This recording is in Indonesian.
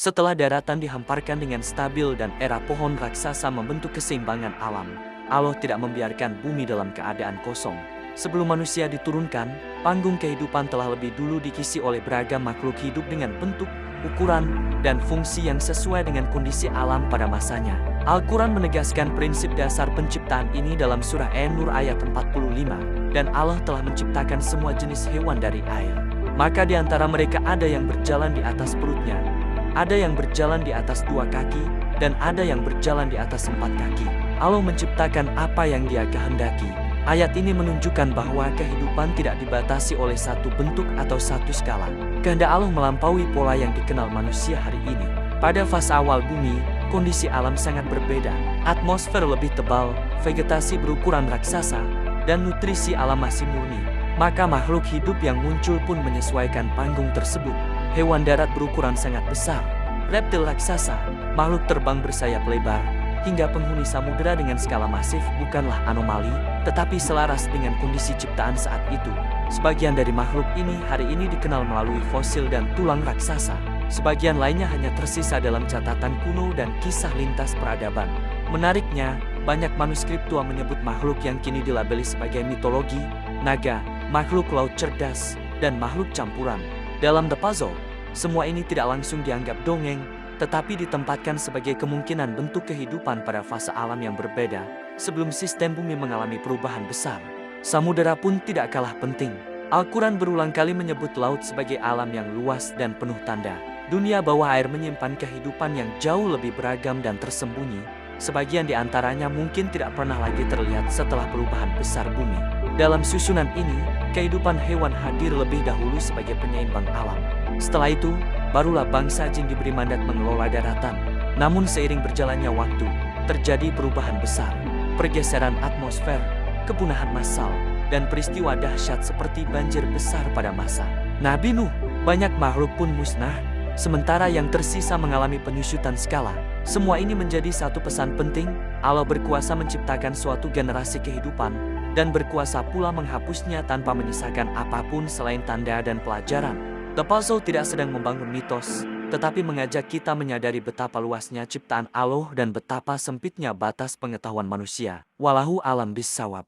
Setelah daratan dihamparkan dengan stabil dan era pohon raksasa membentuk keseimbangan alam, Allah tidak membiarkan bumi dalam keadaan kosong. Sebelum manusia diturunkan, panggung kehidupan telah lebih dulu diisi oleh beragam makhluk hidup dengan bentuk, ukuran, dan fungsi yang sesuai dengan kondisi alam pada masanya. Al-Quran menegaskan prinsip dasar penciptaan ini dalam surah An-Nur ayat 45, dan Allah telah menciptakan semua jenis hewan dari air. Maka di antara mereka ada yang berjalan di atas perutnya, ada yang berjalan di atas 2 kaki, dan ada yang berjalan di atas 4 kaki. Allah menciptakan apa yang Dia kehendaki. Ayat ini menunjukkan bahwa kehidupan tidak dibatasi oleh satu bentuk atau satu skala. Kehendak Allah melampaui pola yang dikenal manusia hari ini. Pada fase awal bumi, kondisi alam sangat berbeda. Atmosfer lebih tebal, vegetasi berukuran raksasa, dan nutrisi alam masih murni. Maka makhluk hidup yang muncul pun menyesuaikan panggung tersebut. Hewan darat berukuran sangat besar, reptil raksasa, makhluk terbang bersayap lebar, hingga penghuni samudera dengan skala masif bukanlah anomali, tetapi selaras dengan kondisi ciptaan saat itu. Sebagian dari makhluk ini hari ini dikenal melalui fosil dan tulang raksasa. Sebagian lainnya hanya tersisa dalam catatan kuno dan kisah lintas peradaban. Menariknya, banyak manuskrip tua menyebut makhluk yang kini dilabeli sebagai mitologi, naga, makhluk laut cerdas, dan makhluk campuran. Dalam The Puzzle, semua ini tidak langsung dianggap dongeng, tetapi ditempatkan sebagai kemungkinan bentuk kehidupan pada fase alam yang berbeda, sebelum sistem bumi mengalami perubahan besar. Samudera pun tidak kalah penting. Al-Quran berulang kali menyebut laut sebagai alam yang luas dan penuh tanda. Dunia bawah air menyimpan kehidupan yang jauh lebih beragam dan tersembunyi. Sebagian di antaranya mungkin tidak pernah lagi terlihat setelah perubahan besar bumi. Dalam susunan ini, kehidupan hewan hadir lebih dahulu sebagai penyeimbang alam. Setelah itu, barulah bangsa jin diberi mandat mengelola daratan. Namun seiring berjalannya waktu, terjadi perubahan besar, pergeseran atmosfer, kepunahan massal, dan peristiwa dahsyat seperti banjir besar pada masa Nabi Nuh. Banyak makhluk pun musnah, sementara yang tersisa mengalami penyusutan skala. Semua ini menjadi satu pesan penting, Allah berkuasa menciptakan suatu generasi kehidupan, dan berkuasa pula menghapusnya tanpa menyisakan apapun selain tanda dan pelajaran. The Puzzle tidak sedang membangun mitos, tetapi mengajak kita menyadari betapa luasnya ciptaan Allah dan betapa sempitnya batas pengetahuan manusia. Wallahu a'lam bishawab.